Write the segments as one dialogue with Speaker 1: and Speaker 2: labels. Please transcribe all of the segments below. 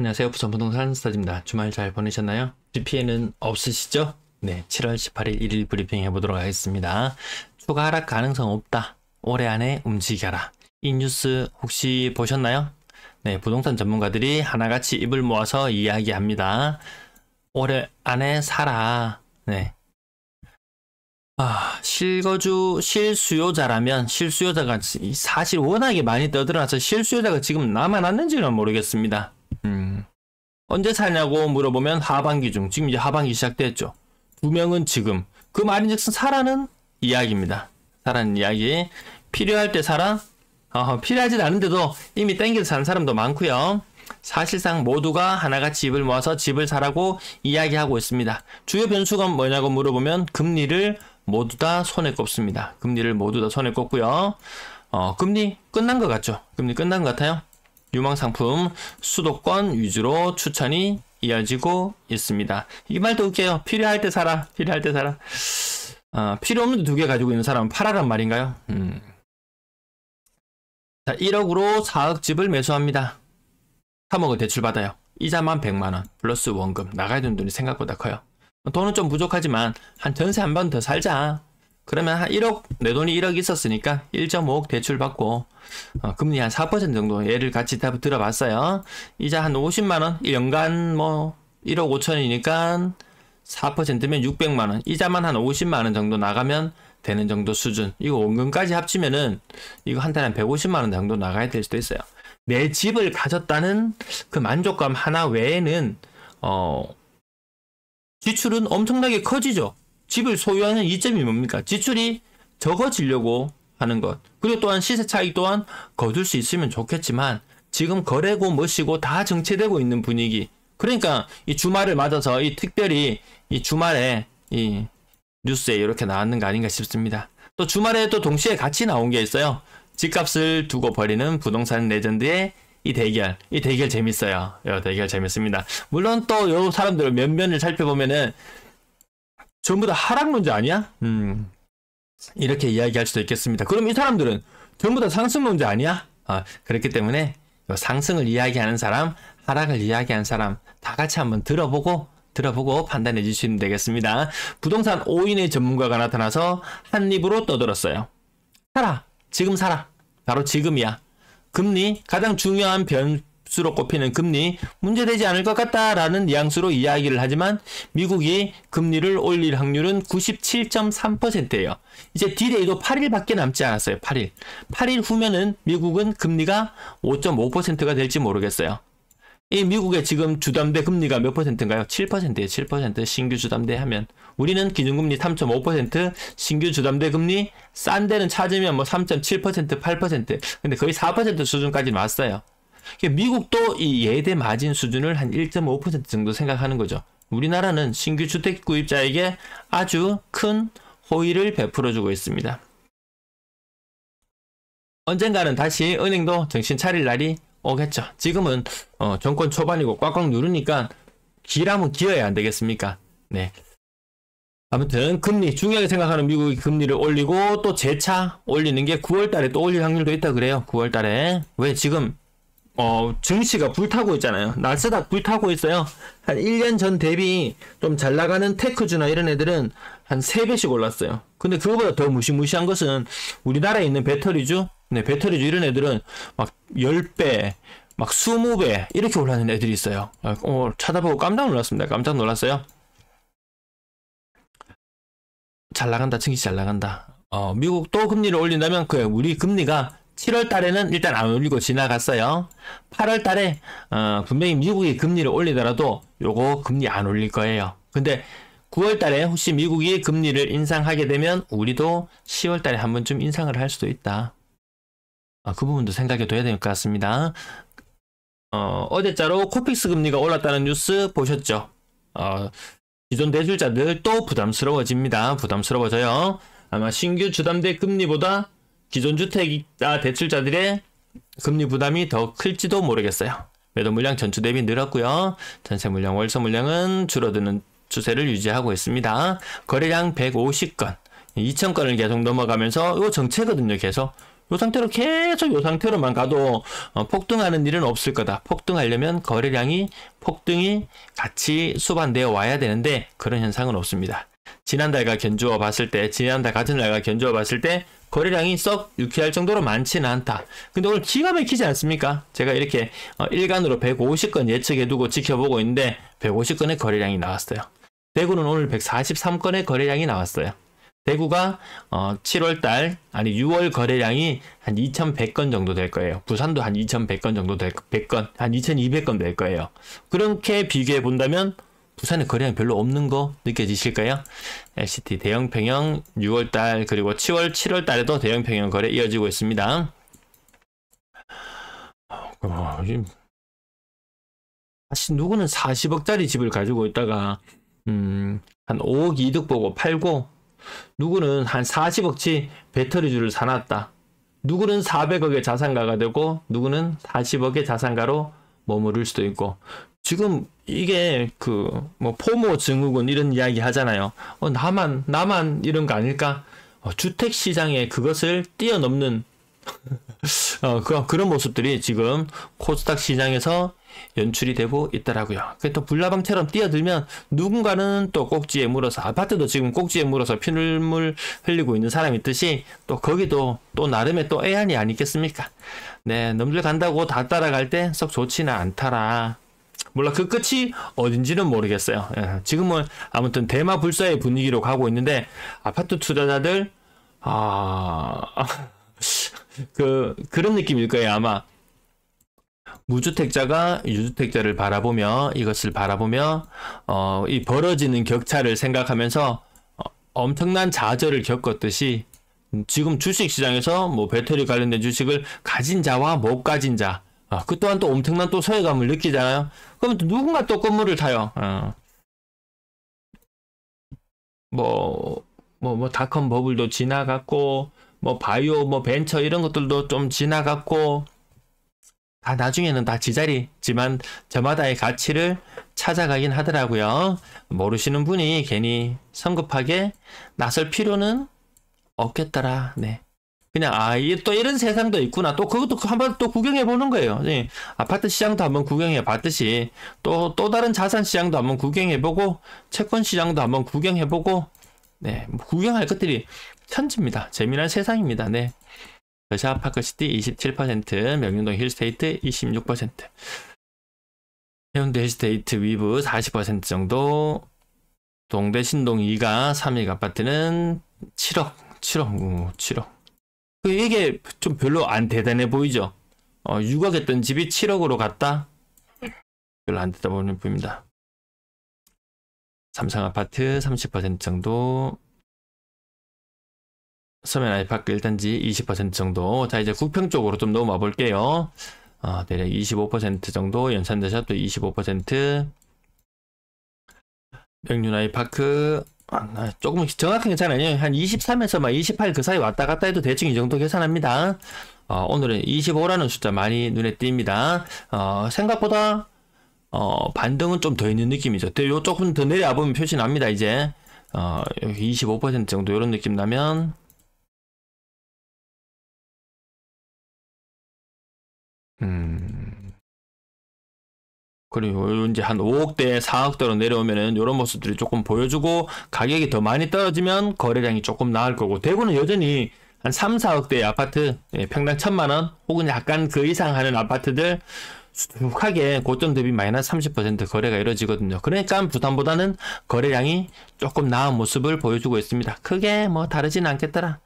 Speaker 1: 안녕하세요. 부천부동산 스타디입니다. 주말 잘 보내셨나요? GP에는 없으시죠? 네, 7월 18일 1일 브리핑 해보도록 하겠습니다. 추가 하락 가능성 없다. 올해 안에 움직여라. 이 뉴스 혹시 보셨나요? 네, 부동산 전문가들이 하나같이 입을 모아서 이야기합니다. 올해 안에 사라. 네. 실수요자라면 실수요자가 사실 워낙에 많이 떠들어서 실수요자가 지금 남아났는지는 모르겠습니다. 언제 사냐고 물어보면 하반기 중, 지금 이제 하반기 시작됐죠. 2명은 지금. 그 말인즉슨 사라는 이야기입니다. 사라는 이야기. 필요할 때 사라? 필요하진 않은데도 이미 땡겨서 사는 사람도 많고요. 사실상 모두가 하나같이 입을 모아서 집을 사라고 이야기하고 있습니다. 주요 변수가 뭐냐고 물어보면 금리를 모두 다 손에 꼽습니다. 금리를 모두 다 손에 꼽고요. 금리 끝난 것 같죠? 금리 끝난 것 같아요. 유망상품 수도권 위주로 추천이 이어지고 있습니다. 이 말도 웃겨요. 필요할 때 사라. 필요할 때 사라. 필요 없는데 2개 가지고 있는 사람은 팔아란 말인가요? 자, 1억으로 4억 집을 매수합니다. 3억을 대출받아요. 이자만 100만원 플러스 원금. 나가야 되는 돈이 생각보다 커요. 돈은 좀 부족하지만 한 전세 한 번 더 살자. 그러면 한 1억, 내 돈이 1억 있었으니까 1.5억 대출받고 금리 한 4% 정도 얘를 같이 다 들어봤어요. 이자 한 50만원, 연간 1억 5천이니까 4%면 600만원, 이자만 한 50만원 정도 나가면 되는 정도 수준. 이거 원금까지 합치면은 이거 한 달에 한 150만원 정도 나가야 될 수도 있어요. 내 집을 가졌다는 그 만족감 하나 외에는 지출은 엄청나게 커지죠. 집을 소유하는 이점이 뭡니까? 지출이 적어지려고 하는 것. 그리고 또한 시세 차익 또한 거둘 수 있으면 좋겠지만 지금 거래고 뭐시고 다 정체되고 있는 분위기. 그러니까 이 주말을 맞아서 특별히 이 주말에 이 뉴스에 이렇게 나왔는 거 아닌가 싶습니다. 또 주말에 또 동시에 같이 나온 게 있어요. 집값을 두고 버리는 부동산 레전드의 이 대결 재밌어요. 이 대결 재밌습니다. 물론 또 요 사람들 면면을 살펴보면은 전부 다 하락론자 아니야? 이렇게 이야기할 수도 있겠습니다. 그럼 이 사람들은 전부 다 상승론자 아니야? 그렇기 때문에 상승을 이야기하는 사람, 하락을 이야기하는 사람 다 같이 한번 들어보고 판단해 주시면 되겠습니다. 부동산 5인의 전문가가 나타나서 한 입으로 떠들었어요. 사라. 지금 사라. 바로 지금이야. 금리, 가장 중요한 변수로 꼽히는 금리, 문제되지 않을 것 같다라는 뉘앙스로 이야기를 하지만 미국이 금리를 올릴 확률은 97.3%예요. 이제 디데이도 8일밖에 남지 않았어요. 8일 후면은 미국은 금리가 5.5%가 될지 모르겠어요. 이 미국의 지금 주담대 금리가 몇 %인가요? 7%예요. 7% 신규 주담대 하면. 우리는 기준금리 3.5%, 신규 주담대 금리 싼 데는 찾으면 3.7%, 8%. 근데 거의 4% 수준까지 왔어요. 미국도 이 예대 마진 수준을 한 1.5% 정도 생각하는 거죠. 우리나라는 신규 주택 구입자에게 아주 큰 호의를 베풀어주고 있습니다. 언젠가는 다시 은행도 정신 차릴 날이 오겠죠. 지금은 정권 초반이고 꽉꽉 누르니까 기라면 기어야 안 되겠습니까? 네. 아무튼 금리 중요하게 생각하는 미국이 금리를 올리고 또 재차 올리는 게 9월달에 또 올릴 확률도 있다 그래요. 9월달에. 왜 지금 증시가 불타고 있잖아요. 나스닥 불타고 있어요. 한 1년 전 대비 좀 잘 나가는 테크주나 이런 애들은 한 3배씩 올랐어요. 근데 그거보다 더 무시무시한 것은 우리나라에 있는 배터리주, 네, 배터리주 이런 애들은 막 10배, 막 20배 이렇게 올라가는 애들이 있어요. 찾아보고 깜짝 놀랐습니다. 깜짝 놀랐어요. 잘 나간다. 증시 잘 나간다. 미국도 금리를 올린다면 우리 금리가 7월 달에는 일단 안 올리고 지나갔어요. 8월 달에 분명히 미국이 금리를 올리더라도 요거 금리 안 올릴 거예요. 근데 9월 달에 혹시 미국이 금리를 인상하게 되면 우리도 10월 달에 한 번쯤 인상을 할 수도 있다. 그 부분도 생각해 둬야 될 것 같습니다. 어제자로 코픽스 금리가 올랐다는 뉴스 보셨죠? 기존 대출자들 또 부담스러워집니다. 부담스러워져요. 아마 신규 주담대 금리보다 기존 주택자 대출자들의 금리 부담이 더 클지도 모르겠어요. 매도 물량 전주 대비 늘었고요. 전세 물량, 월서 물량은 줄어드는 추세를 유지하고 있습니다. 거래량 150건, 2000건을 계속 넘어가면서 이거 정체거든요. 계속 요 상태로 계속 요 상태로만 가도 폭등하는 일은 없을 거다. 폭등하려면 거래량이 폭등이 같이 수반되어 와야 되는데 그런 현상은 없습니다. 지난달과 견주어 봤을 때, 지난달 같은 날과 견주어 봤을 때 거래량이 썩 유쾌할 정도로 많지는 않다. 근데 오늘 기가 막히지 않습니까? 제가 이렇게 일간으로 150건 예측해두고 지켜보고 있는데 150건의 거래량이 나왔어요. 대구는 오늘 143건의 거래량이 나왔어요. 대구가 7월달 아니 6월 거래량이 한 2,100건 정도 될 거예요. 부산도 한 2,100건 정도 될 100건 한 2,200건 될 거예요. 그렇게 비교해 본다면 부산의 거래량 별로 없는 거 느껴지실까요? LCT 대형 평형 6월달 그리고 7월달에도 대형 평형 거래 이어지고 있습니다. 사실 누구는 40억짜리 집을 가지고 있다가 한 5억 이득 보고 팔고, 누구는 한 40억치 배터리주를 사놨다. 누구는 400억의 자산가가 되고 누구는 40억의 자산가로 머무를 수도 있고, 지금 이게 뭐 포모 증후군 이런 이야기 하잖아요. 나만 이런 거 아닐까? 주택 시장에 그것을 뛰어넘는 그런 모습들이 지금 코스닥 시장에서 연출이 되고 있더라고요. 또 불나방처럼 뛰어들면 누군가는 또 꼭지에 물어서, 아파트도 지금 꼭지에 물어서 피눈물 흘리고 있는 사람이 있듯이 또 거기도 또 나름의 또 애환이 아니겠습니까? 네, 넘들 간다고 다 따라갈 때 썩 좋지는 않더라. 물론 그 끝이 어딘지는 모르겠어요. 지금은 아무튼 대마불사의 분위기로 가고 있는데, 아파트 투자자들 그런 느낌일 거예요. 아마 무주택자가 유주택자를 바라보며, 이것을 바라보며 이 벌어지는 격차를 생각하면서 엄청난 좌절을 겪었듯이, 지금 주식시장에서 뭐 배터리 관련된 주식을 가진 자와 못 가진 자, 그 또한 또 엄청난 또 소외감을 느끼잖아요. 그러면 또 누군가 또 건물을 타요. 닷컴 버블도 지나갔고, 뭐 바이오, 뭐 벤처 이런 것들도 좀 지나갔고, 다 나중에는 다 지자리지만 저마다의 가치를 찾아가긴 하더라고요. 모르시는 분이 괜히 성급하게 나설 필요는 없겠더라. 네. 그냥 또 이런 세상도 있구나. 또 그것도 한번 또 구경해 보는 거예요. 네. 아파트 시장도 한번 구경해 봤듯이 또 다른 자산 시장도 한번 구경해 보고, 채권 시장도 한번 구경해 보고, 네. 구경할 것들이 천지입니다. 재미난 세상입니다. 네. 러시아 파크시티 27%, 명륜동 힐스테이트 26%, 해운대 힐스테이트 위브 40% 정도, 동대 신동 2가 3일 아파트는 7억. 이게 좀 별로 안 대단해 보이죠? 6억 했던 집이 7억으로 갔다? 별로 안 대단해 보입니다. 삼성 아파트 30% 정도, 서면 아이파크 1단지 20% 정도. 자, 이제 구평 쪽으로 좀 넘어와 볼게요. 대략 25% 정도, 연산대샵도 25%, 명륜 아이파크 조금 정확한 괜찮아요. 한 23에서 막 28 그 사이 왔다 갔다 해도 대충 이 정도 계산합니다. 오늘은 25라는 숫자 많이 눈에 띕니다. 생각보다 반등은 좀 더 있는 느낌이죠. 요 조금 더 내려와 보면 표시 납니다. 이제 여기 25% 정도 이런 느낌 나면, 그리고 이제 한 5억대, 4억대로 내려오면은 이런 모습들이 조금 보여주고, 가격이 더 많이 떨어지면 거래량이 조금 나을 거고, 대구는 여전히 한 3, 4억대의 아파트, 평당 1,000만원 혹은 약간 그 이상 하는 아파트들 수북하게 고점 대비 마이너스 30% 거래가 이루어지거든요. 그러니까 부산보다는 거래량이 조금 나은 모습을 보여주고 있습니다. 크게 뭐 다르진 않겠더라.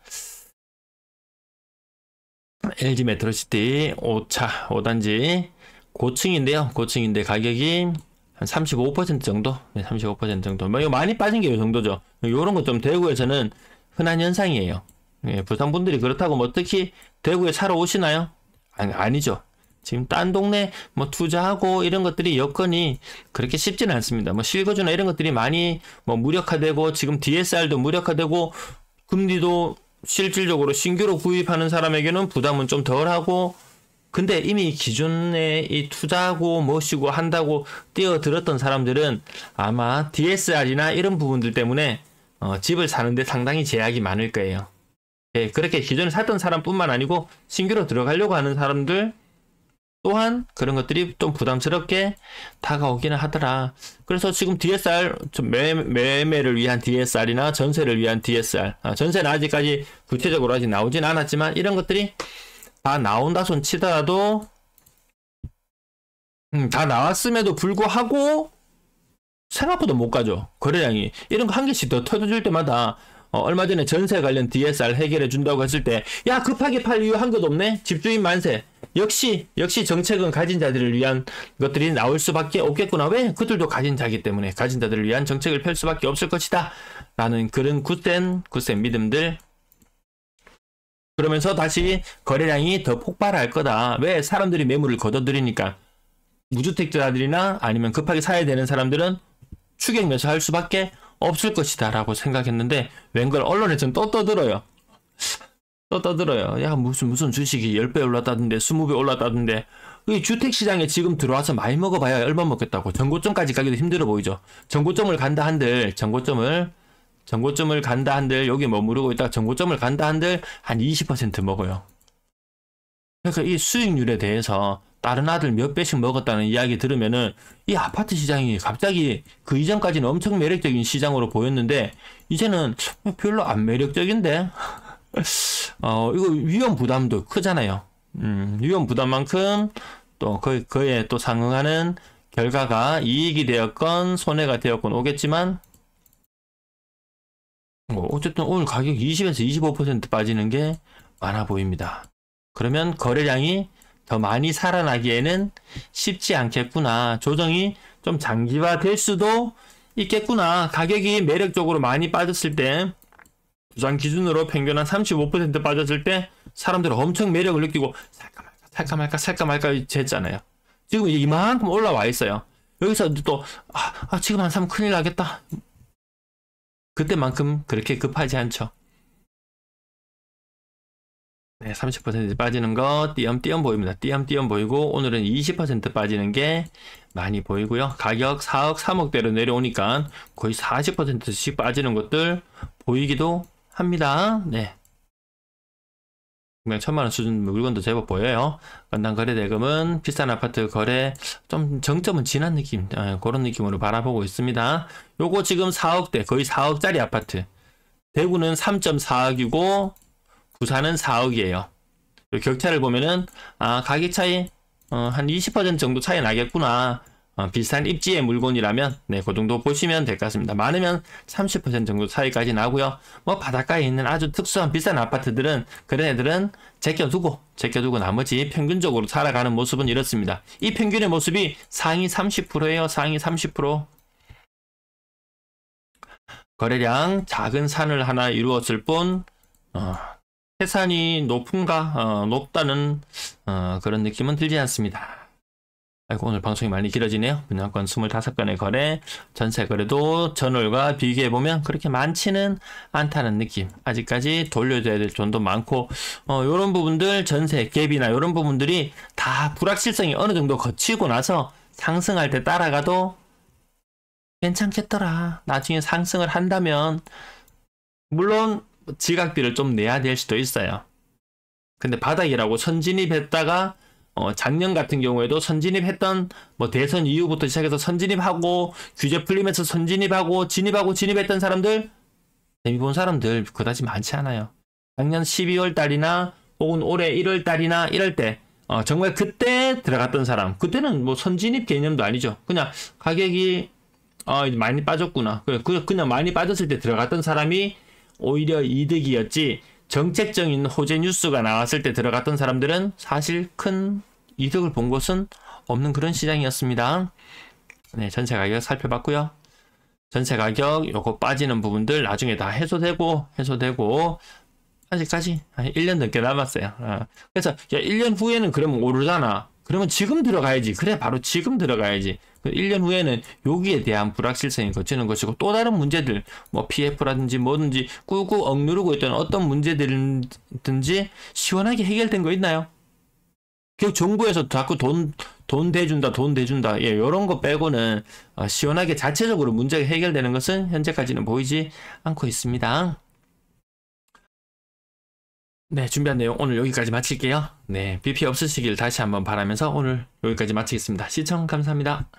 Speaker 1: LG 메트로시티 5차 5단지 고층인데요. 고층인데 가격이 한 35% 정도? 네, 35% 정도. 뭐 이거 많이 빠진 게 이 정도죠. 요런 거 좀 대구에서는 흔한 현상이에요. 예, 부산 분들이 그렇다고 뭐 특히 대구에 사러 오시나요? 아니죠. 지금 딴 동네 뭐 투자하고 이런 것들이 여건이 그렇게 쉽지는 않습니다. 뭐 실거주나 이런 것들이 많이 뭐 무력화되고, 지금 DSR도 무력화되고, 금리도 실질적으로 신규로 구입하는 사람에게는 부담은 좀 덜하고, 근데 이미 기존에 이 투자하고 뭐시고 한다고 뛰어들었던 사람들은 아마 DSR이나 이런 부분들 때문에 집을 사는데 상당히 제약이 많을 거예요. 예, 그렇게 기존에 샀던 사람뿐만 아니고 신규로 들어가려고 하는 사람들 또한 그런 것들이 좀 부담스럽게 다가오기는 하더라. 그래서 지금 DSR, 매매를 위한 DSR이나 전세를 위한 DSR, 전세는 아직까지 구체적으로 아직 나오진 않았지만 이런 것들이 다 나온다 손 치더라도 다 나왔음에도 불구하고 생각보다 못 가죠. 거래량이. 이런 거 한 개씩 더 터져줄 때마다 얼마 전에 전세 관련 DSR 해결해 준다고 했을 때 야 급하게 팔 이유 한 것도 없네. 집주인 만세. 역시 정책은 가진 자들을 위한 것들이 나올 수밖에 없겠구나. 왜? 그들도 가진 자이기 때문에 가진 자들을 위한 정책을 펼 수밖에 없을 것이다 라는 그런 굳센 믿음들. 그러면서 다시 거래량이 더 폭발할 거다. 왜? 사람들이 매물을 걷어들이니까. 무주택자들이나 아니면 급하게 사야 되는 사람들은 추격 매수할 수밖에 없을 것이다 라고 생각했는데 웬걸 언론에서는 또 떠들어요. 야 무슨 주식이 10배 올랐다던데 20배 올랐다던데. 이 주택시장에 지금 들어와서 많이 먹어봐야 얼마 먹겠다고. 전고점까지 가기도 힘들어 보이죠. 전고점을 간다 한들 여기 머무르고 있다가 전고점을 간다 한들 한 20% 먹어요. 그러니까 이 수익률에 대해서 다른 아들 몇 배씩 먹었다는 이야기 들으면은 이 아파트 시장이 갑자기 그 이전까지는 엄청 매력적인 시장으로 보였는데 이제는 별로 안 매력적인데 이거 위험 부담도 크잖아요. 위험 부담만큼 또 그에 또 상응하는 결과가 이익이 되었건 손해가 되었건 오겠지만 어쨌든 오늘 가격 20에서 25% 빠지는 게 많아 보입니다. 그러면 거래량이 더 많이 살아나기에는 쉽지 않겠구나. 조정이 좀 장기화 될 수도 있겠구나. 가격이 매력적으로 많이 빠졌을 때 부산 기준으로 평균 한 35% 빠졌을 때 사람들은 엄청 매력을 느끼고 살까 말까 했잖아요. 지금 이만큼 올라와 있어요. 여기서 또 지금 안 사면 큰일 나겠다. 그때만큼 그렇게 급하지 않죠. 네, 30% 빠지는 거 띄엄띄엄 보입니다. 띄엄띄엄 보이고 오늘은 20% 빠지는 게 많이 보이고요. 가격 4억, 3억대로 내려오니까 거의 40%씩 빠지는 것들 보이기도 합니다. 네. 그냥 1000만원 수준 물건도 제법 보여요. 건당 거래 대금은 비싼 아파트 거래 좀 정점은 지난 느낌, 그런 느낌으로 바라보고 있습니다. 요거 지금 4억대, 거의 4억짜리 아파트. 대구는 3.4억이고 부산은 4억이에요. 격차를 보면은 가격 차이 한 20% 정도 차이 나겠구나. 비슷한 입지의 물건이라면 그 정도 보시면 될 것 같습니다. 많으면 30% 정도 차이까지 나고요. 뭐 바닷가에 있는 아주 특수한 비싼 아파트들은 그런 애들은 제껴두고 나머지 평균적으로 살아가는 모습은 이렇습니다. 이 평균의 모습이 상위 30%예요. 상위 30%. 거래량 작은 산을 하나 이루었을 뿐 해산이 높다는 그런 느낌은 들지 않습니다. 아이고, 오늘 방송이 많이 길어지네요. 분양권 25건의 거래, 전세 거래도 전월과 비교해보면 그렇게 많지는 않다는 느낌. 아직까지 돌려줘야 될 돈도 많고 요런 부분들, 전세 갭이나 요런 부분들이 다 불확실성이 어느 정도 거치고 나서 상승할 때 따라가도 괜찮겠더라. 나중에 상승을 한다면 물론 지각비를 좀 내야 될 수도 있어요. 근데 바닥이라고 선진입했다가 작년 같은 경우에도 선진입했던 대선 이후부터 시작해서 선진입하고 규제 풀리면서 선진입하고 진입했던 사람들 재미 본 사람들 그다지 많지 않아요. 작년 12월 달이나 혹은 올해 1월 달이나 이럴 때 정말 그때 들어갔던 사람, 그때는 선진입 개념도 아니죠. 그냥 가격이 많이 빠졌구나. 그냥 많이 빠졌을 때 들어갔던 사람이 오히려 이득이었지, 정책적인 호재 뉴스가 나왔을 때 들어갔던 사람들은 사실 큰 이득을 본 것은 없는 그런 시장이었습니다. 네, 전세 가격 살펴봤고요. 전세 가격 요거 빠지는 부분들 나중에 다 해소되고 아직까지 1년 넘게 남았어요. 그래서 야, 1년 후에는 그러면 오르잖아. 그러면 지금 들어가야지. 그래, 바로 지금 들어가야지. 1년 후에는 여기에 대한 불확실성이 거치는 것이고, 또 다른 문제들, PF라든지 뭐든지 꾹꾹 억누르고 있던 어떤 문제들든지 시원하게 해결된 거 있나요? 결국 정부에서 자꾸 돈 대준다. 예, 요런 거 빼고는 시원하게 자체적으로 문제가 해결되는 것은 현재까지는 보이지 않고 있습니다. 네, 준비한 내용 오늘 여기까지 마칠게요. 네, BP 없으시길 다시 한번 바라면서 오늘 여기까지 마치겠습니다. 시청 감사합니다.